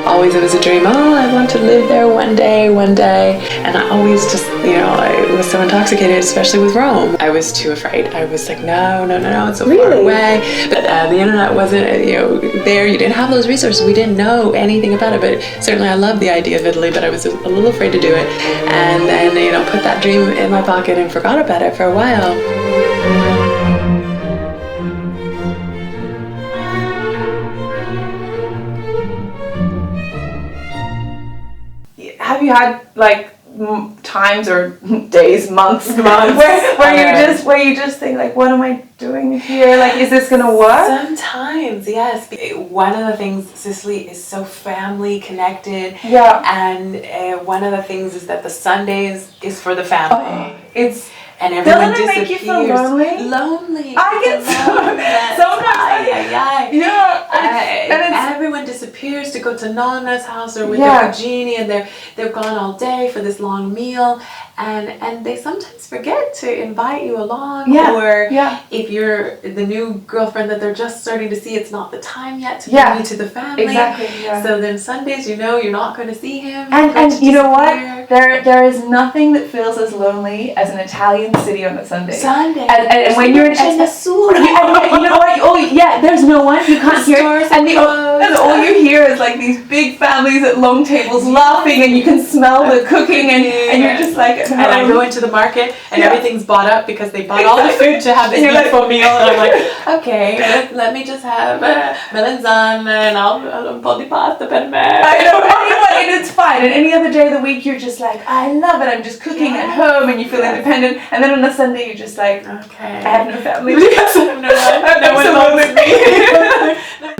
always it was a dream. Oh, I want to live there one day. And I always just, I was so intoxicated, especially with Rome. I was too afraid. I was like, no, it's so far away. But the internet wasn't, there. You didn't have those resources. We didn't know anything about it. But certainly I loved the idea of Italy, but I was a little afraid to do it. And then, put that dream in my pocket and forgot about it for a while. Have you had times or days, months where you just think what am I doing here? Is this gonna work? Sometimes, yes. One of the things, Sicily is so family connected. Yeah. And one of the things is that the Sundays is for the family. And everyone doesn't it make you feel lonely? Lonely. I get sometimes. And everyone disappears to go to Nonna's house or with their cugini, and they're gone all day for this long meal, and they sometimes forget to invite you along. Or if you're the new girlfriend that they're just starting to see, it's not the time yet to bring you to the family. Exactly. Yeah. So then Sundays, you're not going to see him. And you know what? There is nothing that feels as lonely as an Italian city on a Sunday. And when you're in Nessuno. You know what? There's no one. You can't hear. And all you hear is these big families at long tables laughing, and you can smell the cooking, and you're just like. And I go into the market, and everything's bought up because they bought all the food to have this beautiful meal. And I'm like, okay, let me just have melanzane and un po' di pasta per me. I know, and it's fine. And any other day of the week, you're just like, I love it. I'm just cooking at home, and you feel independent. And then on a Sunday, you're just like, okay, I have no family. No one loves me.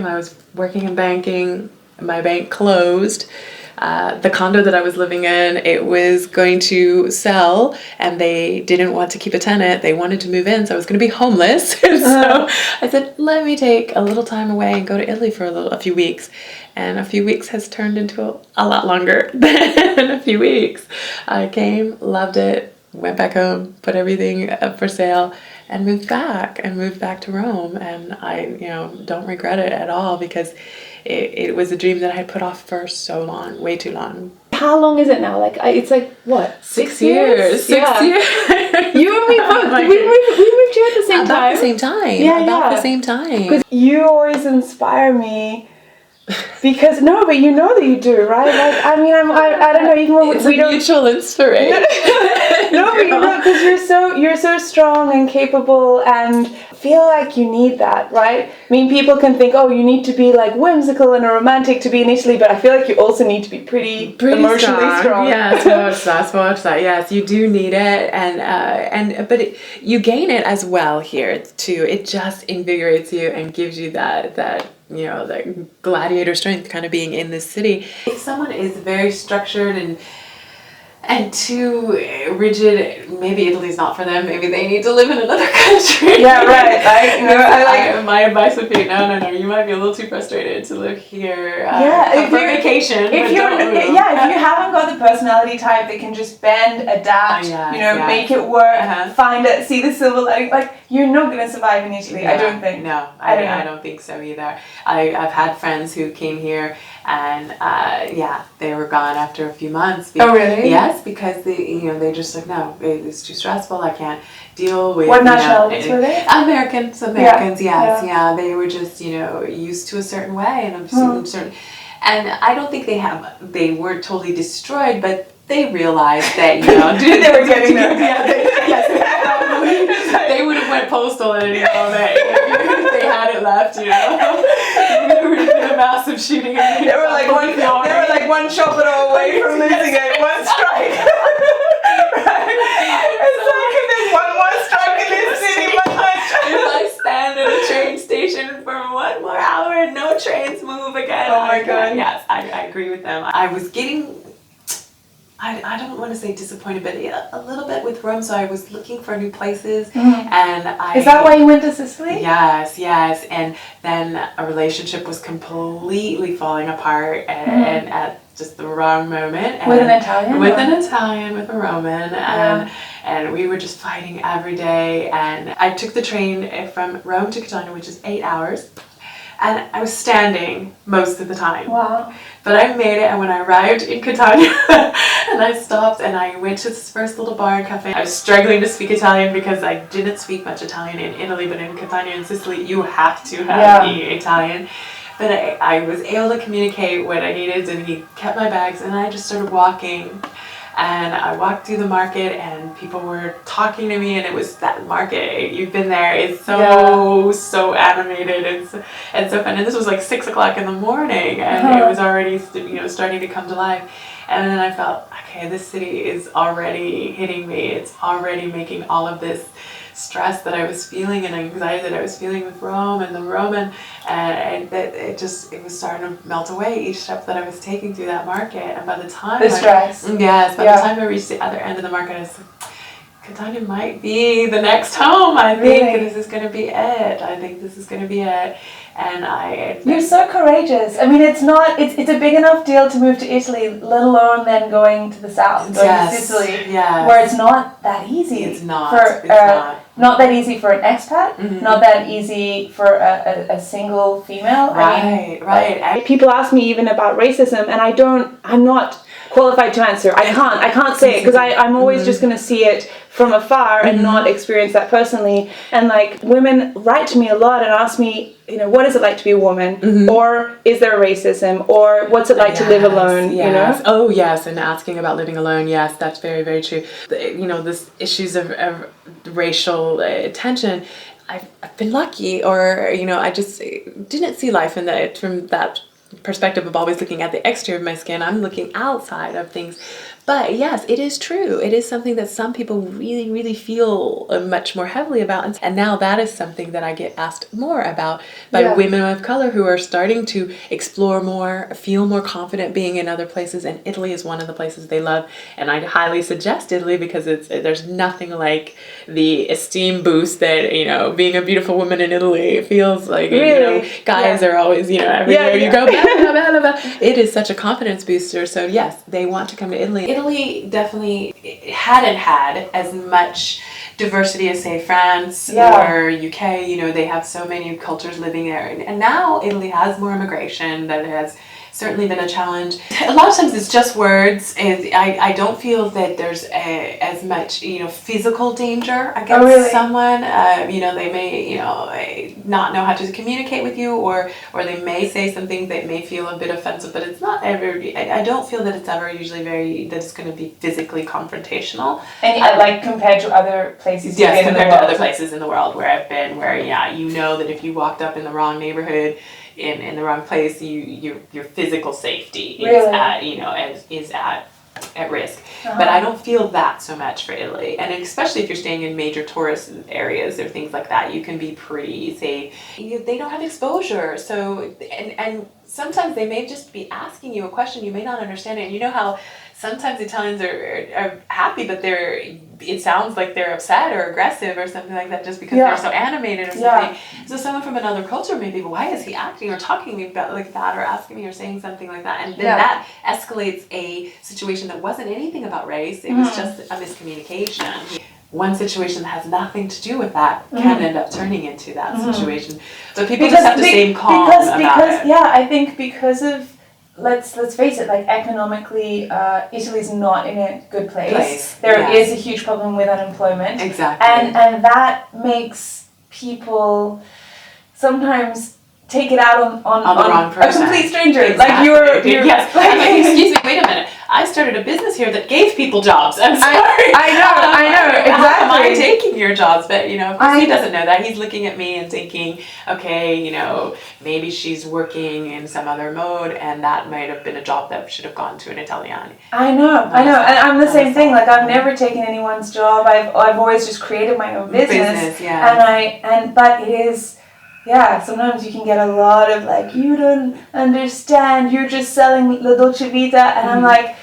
I was working in banking. My bank closed. The condo that I was living in, it was going to sell, and they didn't want to keep a tenant. They wanted to move in, so I was going to be homeless. So I said, let me take a little time away and go to Italy for a few weeks. And a few weeks has turned into a lot longer than a few weeks. I came, loved it, went back home, put everything up for sale, and moved back to Rome. And I, don't regret it at all, because it was a dream that I had put off for so long, way too long. How long is it now? It's what? 6 years. 6 years. You and me both. We moved here at the same time. About the same time. About the same time. Because you always inspire me. Because but you know that you do, right? I don't know. Even when it's a mutual inspiration. No, but because you're so strong and capable, and feel like you need that, right? People can think, you need to be whimsical and a romantic to be in Italy, but I feel like you also need to be pretty emotionally strong. Yeah, so much that. Yes, you do need it, but you gain it as well here too. It just invigorates you and gives you that that gladiator strength, kind of being in this city. If someone is very structured and too rigid, maybe Italy's not for them. Maybe they need to live in another country. Yeah, right. My advice would be, no. You might be a little too frustrated to live here for vacation. If you haven't got the personality type that can just bend, adapt, make it work, find it, see the silver lining, you're not going to survive in Italy. I don't think. No, I don't think so either. I've had friends who came here, and they were gone after a few months. Oh, really? Yes, because they just like, no, it's too stressful. I can't deal with. What nationalities were they? Americans, yes. Yeah, they were just used to a certain way, and I'm certain. And I don't think they were totally destroyed, but they realized that they were getting there. They would have went postal at any moment if they had it left. There would have been a massive shooting. They were like one shot away from losing it. One strike. It's if there's one more strike in this city, if I stand at a train station for 1 more hour and no trains move again. Oh my God. Yes, I agree with them. I was getting, I don't want to say disappointed, but a little bit with Rome. So I was looking for new places, and Is that why you went to Sicily? Yes. And then a relationship was completely falling apart, and at just the wrong moment. With an Italian? With an Italian, with a Roman, and we were just fighting every day. And I took the train from Rome to Catania, which is 8 hours. And I was standing most of the time. Wow. But I made it, and when I arrived in Catania, and I stopped and I went to this first little bar and cafe. I was struggling to speak Italian because I didn't speak much Italian in Italy, but in Catania and Sicily, you have to have the Italian. But I was able to communicate what I needed, and he kept my bags, and I just started walking. And I walked through the market, and people were talking to me, and it was that market. You've been there. It's so animated and so fun. And this was like 6 o'clock in the morning, and it was already starting to come to life. And then I felt, okay, this city is already hitting me. It's already making all of this stress that I was feeling and anxiety that I was feeling with Rome and the Roman, and that it was starting to melt away each step that I was taking through that market. And by the time the stress, the time I reached the other end of the market, I was like, Catania might be the next home. I think this is going to be it. I think this is going to be it. And you're so courageous. I mean, it's a big enough deal to move to Italy, let alone then going to the south, going to Sicily, where it's not that easy. It's not. Not that easy for an expat, not that easy for a single female. Right. People ask me even about racism, and I'm not qualified to answer. I can't say it because I'm always just going to see it from afar and not experience that personally. And like, women write to me a lot and ask me, what is it like to be a woman, or is there racism, or what's it like to live alone? Oh yes, and asking about living alone. Yes, that's very, very true. This issues of racial tension. I've been lucky, or I just didn't see life from that perspective of always looking at the exterior of my skin. I'm looking outside of things. But yes, it is true. It is something that some people really, really feel much more heavily about. And now that is something that I get asked more about by women of color who are starting to explore more, feel more confident being in other places. And Italy is one of the places they love. And I highly suggest Italy because there's nothing like the esteem boost that, being a beautiful woman in Italy feels like. Really? Guys are always, everywhere you go, blah, blah, blah, blah. It is such a confidence booster. So yes, they want to come to Italy. Italy definitely hadn't had as much diversity as, say, France or UK. They have so many cultures living there. And now Italy has more immigration. That has certainly been a challenge. A lot of times it's just words. I don't feel that there's as much, physical danger against someone. They may, not know how to communicate with you, or they may say something that may feel a bit offensive, but it's not ever, I don't feel that it's ever usually that it's going to be physically confrontational. And compared to other places Yes, compared to other places in the world where I've been, where, that if you walked up in the wrong neighborhood, in the wrong place, your physical safety is at risk. But I don't feel that so much for Italy, and especially if you're staying in major tourist areas or things like that, you can be pretty safe. They don't have exposure, so and sometimes they may just be asking you a question you may not understand it. And how sometimes Italians are happy, but it sounds like they're upset or aggressive or something like that just because they're so animated or something. So someone from another culture may be, why is he acting or talking about like that or asking me or saying something like that? And then that escalates a situation that wasn't anything about race. It was just a miscommunication. One situation that has nothing to do with that can end up turning into that situation. So people just have to stay calm about it. I think because of, let's face it, like economically, Italy's not in a good place. There is a huge problem with unemployment. Exactly. And that makes people sometimes take it out on the wrong person. A complete stranger. Exactly. Like you're yes. Like, excuse me, wait a minute. I started a business here that gave people jobs. I'm sorry. I know, exactly. How am I taking your jobs? But, of course he doesn't know that. He's looking at me and thinking, okay, maybe she's working in some other mode, and that might have been a job that should have gone to an Italian. I know. And I'm the same thing. Like, I've never taken anyone's job. I've always just created my own business. But it is... Yeah, sometimes you can get a lot of like, you don't understand, you're just selling the dolce vita, and I'm like,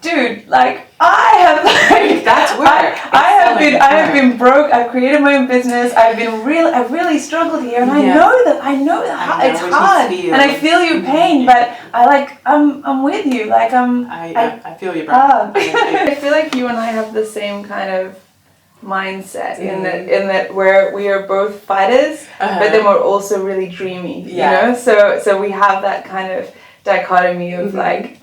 dude, like I have like that's where I have been broke. I've created my own business. I've really struggled here, and I know that it's hard, and I feel your pain, but I'm with you. Like I feel you, bro. I feel like you and I have the same kind of mindset in that where we are both fighters, but then we're also really dreamy. You know, so we have that kind of dichotomy of like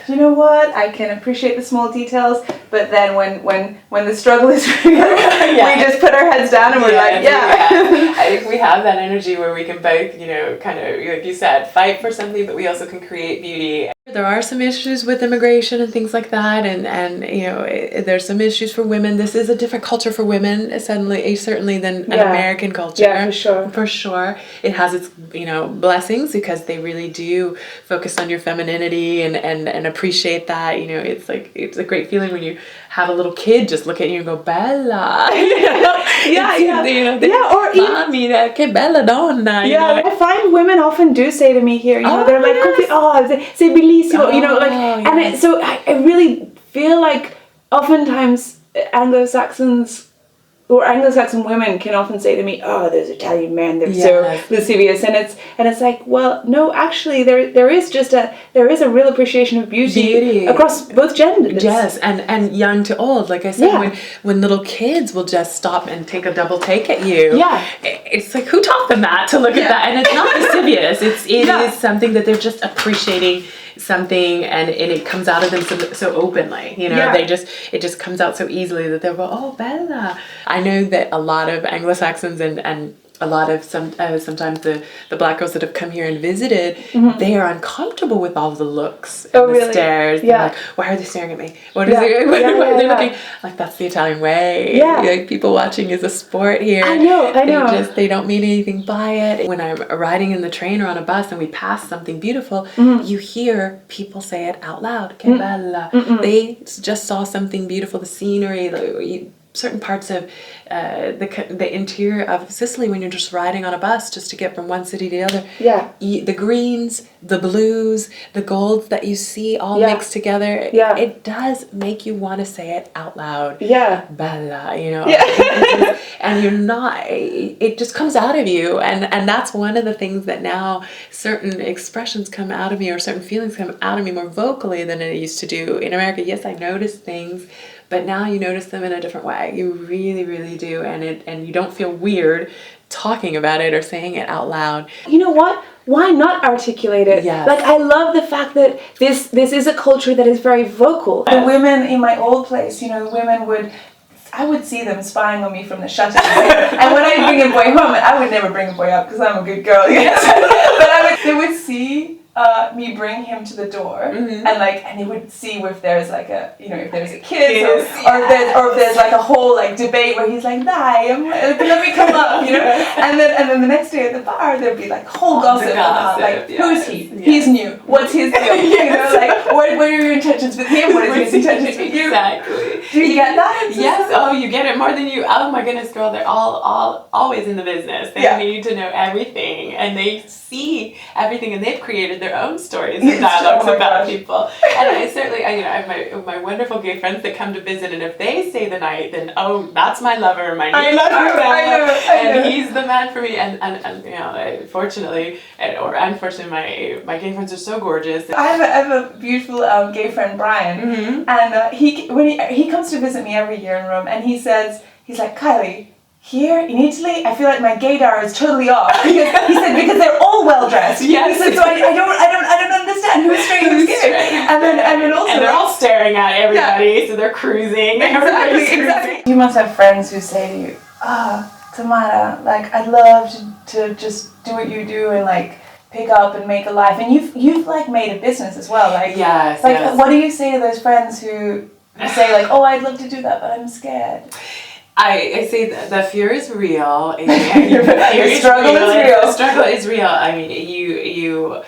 you know what, I can appreciate the small details, but then when the struggle is real, we just put our heads down and we're like I think we have that energy where we can both, you know, kind of like you said, fight for something, but we also can create beauty. There are some issues with immigration and things like that, and you know, there's some issues for women. This is a different culture for women, certainly than an American culture. Yeah, for sure. It has its, you know, blessings because they really do focus on your femininity and appreciate that. You know, it's like, it's a great feeling when you have a little kid just look at you and go, Bella. You know, or Mommy, che bella donna. You know? I find women often do say to me here, you know, they're like, sei bellissimo, you know, like, and so I really feel like oftentimes Anglo-Saxon women can often say to me, "Oh, those Italian men, they're so lascivious," and it's like, well, no, actually, there is a real appreciation of beauty across both genders. Yes, and young to old, like I said, when little kids will just stop and take a double take at you, it's like, who taught them that to look at that? And it's not lascivious. It is something that they're just appreciating something, and it comes out of them so openly, you know. It just comes out so easily that they'll go, oh, Bella. I know that a lot of Anglo-Saxons and a lot of sometimes the black girls that have come here and visited, they are uncomfortable with all the looks and the stares. They're like, why are they staring at me? What is it? Why are they looking? Like, that's the Italian way. Like, people watching is a sport here. I know. They don't mean anything by it. When I'm riding in the train or on a bus and we pass something beautiful, you hear people say it out loud. Che bella. They just saw something beautiful, the scenery, certain parts of the interior of Sicily, when you're just riding on a bus just to get from one city to the other. The greens, the blues, the golds that you see all mixed together. It does make you want to say it out loud. Bella, you know. And you're not. It just comes out of you, and that's one of the things that now certain expressions come out of me, or certain feelings come out of me more vocally than I used to do in America. Yes, I notice things, but now you notice them in a different way. You really, really do, and you don't feel weird talking about it or saying it out loud. You know what? Why not articulate it? Like, I love the fact that this is a culture that is very vocal. The women in my old place, you know, I would see them spying on me from the shutters. And when I bring a boy home, I would never bring a boy up because I'm a good girl. But they would see me bring him to the door, and they would see if there's like if there's a kid, or if there's like a whole like debate where he's like, let me come up, you know, and then the next day at the bar there'd be like whole gossip about like who's he? He's new. What's his deal? You know, like what are your intentions with him? What is his intentions with you? Exactly. Do you get that? Yes. Oh, you get it more than you. Oh my goodness, girl. They're all always in the business. They need to know everything, and they see everything, and they've created their own stories and dialogues about people. And I certainly, I have my wonderful gay friends that come to visit, and if they stay the night, then that's my lover, my new lover, and he's the man for me. And you know, fortunately or unfortunately, my gay friends are so gorgeous. I have a beautiful gay friend, Brian, and he comes to visit me every year in Rome, and he's like, Kylie, here in Italy, I feel like my gaydar is totally off. Because they're all well dressed. Yes. He said, so I don't understand who's straight, who's gay. And then also, and they're all staring at everybody, so they're cruising. Exactly. You must have friends who say to you, Tamara, like, I'd love to just do what you do and like pick up and make a life. And you've like made a business as well. Like, what do you say to those friends who say like, oh, I'd love to do that, but I'm scared? I say that the fear is real. The struggle is real. The struggle is real. I mean, you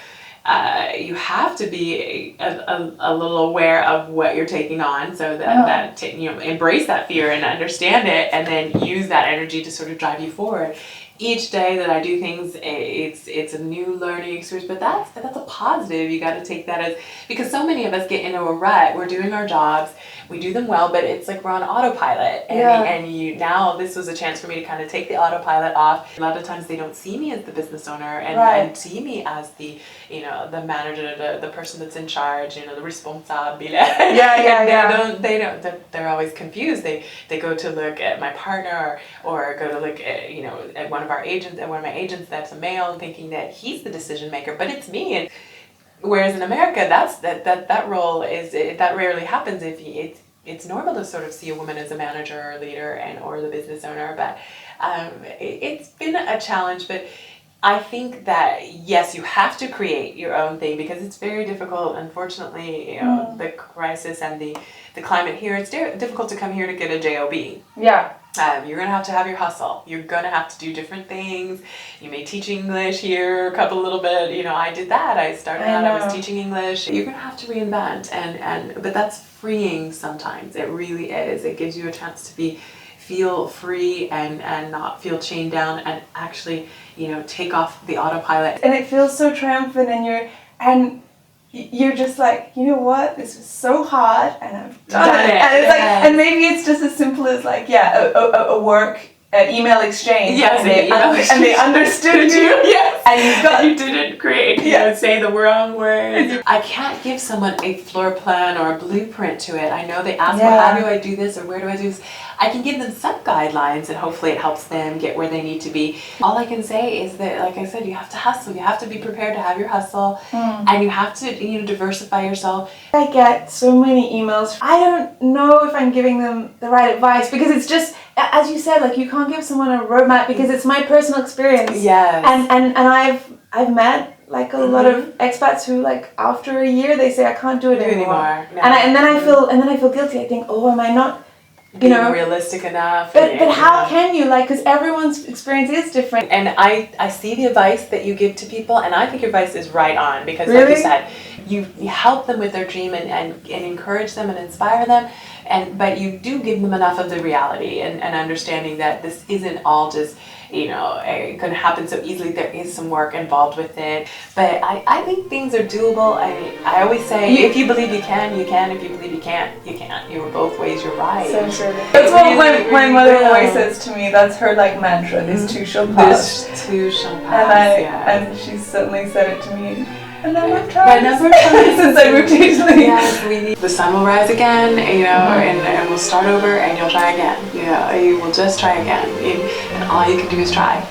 have to be a little aware of what you're taking on, so that embrace that fear and understand it, and then use that energy to sort of drive you forward. each day that I do things, it's a new learning experience, but that's a positive. You got to take that as, because so many of us get into a rut. We're doing our jobs, we do them well, but it's like we're on autopilot, and you, now this was a chance for me to kind of take the autopilot off. A lot of times they don't see me as the business owner and see me as the, you know, the manager, the person that's in charge, you know, the responsable. They're always confused. They go to look at my partner or go to look at, you know, at one of my agents that's a male, thinking that he's the decision maker, but it's me. And whereas in America, that role is, that rarely happens. It's normal to sort of see a woman as a manager or a leader or the business owner, but it's been a challenge. But I think that yes, you have to create your own thing because it's very difficult. Unfortunately, you know, the crisis and the climate here, it's difficult to come here to get a job. Yeah. You're going to have your hustle. You're going to have to do different things. You may teach English here a little bit. You know, I did that. I started out, I was teaching English. You're going to have to reinvent. But that's freeing sometimes. It really is. It gives you a chance to feel free and not feel chained down and actually, you know, take off the autopilot. And it feels so triumphant, and you're just like, you know what, this was so hard and I've done it. And it's like, and maybe it's just as simple as like, a work email exchange. Yes, and they understood you. Yes. And you didn't create, you know, say the wrong words. I can't give someone a floor plan or a blueprint to it. I know they ask, well, how do I do this or where do I do this? I can give them some guidelines and hopefully it helps them get where they need to be. All I can say is that, like I said, you have to hustle. You have to be prepared to have your hustle and you have to, you know, diversify yourself. I get so many emails. I don't know if I'm giving them the right advice because it's just, as you said, like you can't give someone a roadmap because it's my personal experience. Yes. And I've met like a lot of expats who like after a year they say I can't do it anymore. No. And then I feel guilty. I think, oh, am I not being realistic enough? But how can you, like, because everyone's experience is different. And I see the advice that you give to people, and I think your advice is right on because really? Like you said, you help them with their dream and encourage them and inspire them, but you do give them enough of the reality and understanding that this isn't all just, you know, going to happen so easily. There is some work involved with it, but I think things are doable. I always say, if you believe you can, you can. If you believe you can't, you can't. You're both ways, you're right. So true. That's what my mother always says to me. That's her like mantra. This too shall pass. This too shall pass. And she's certainly said it to me a number of times since I moved to Italy. Yes, the sun will rise again, you know, and we'll start over and you'll try again. You know, you will just try again. And all you can do is try.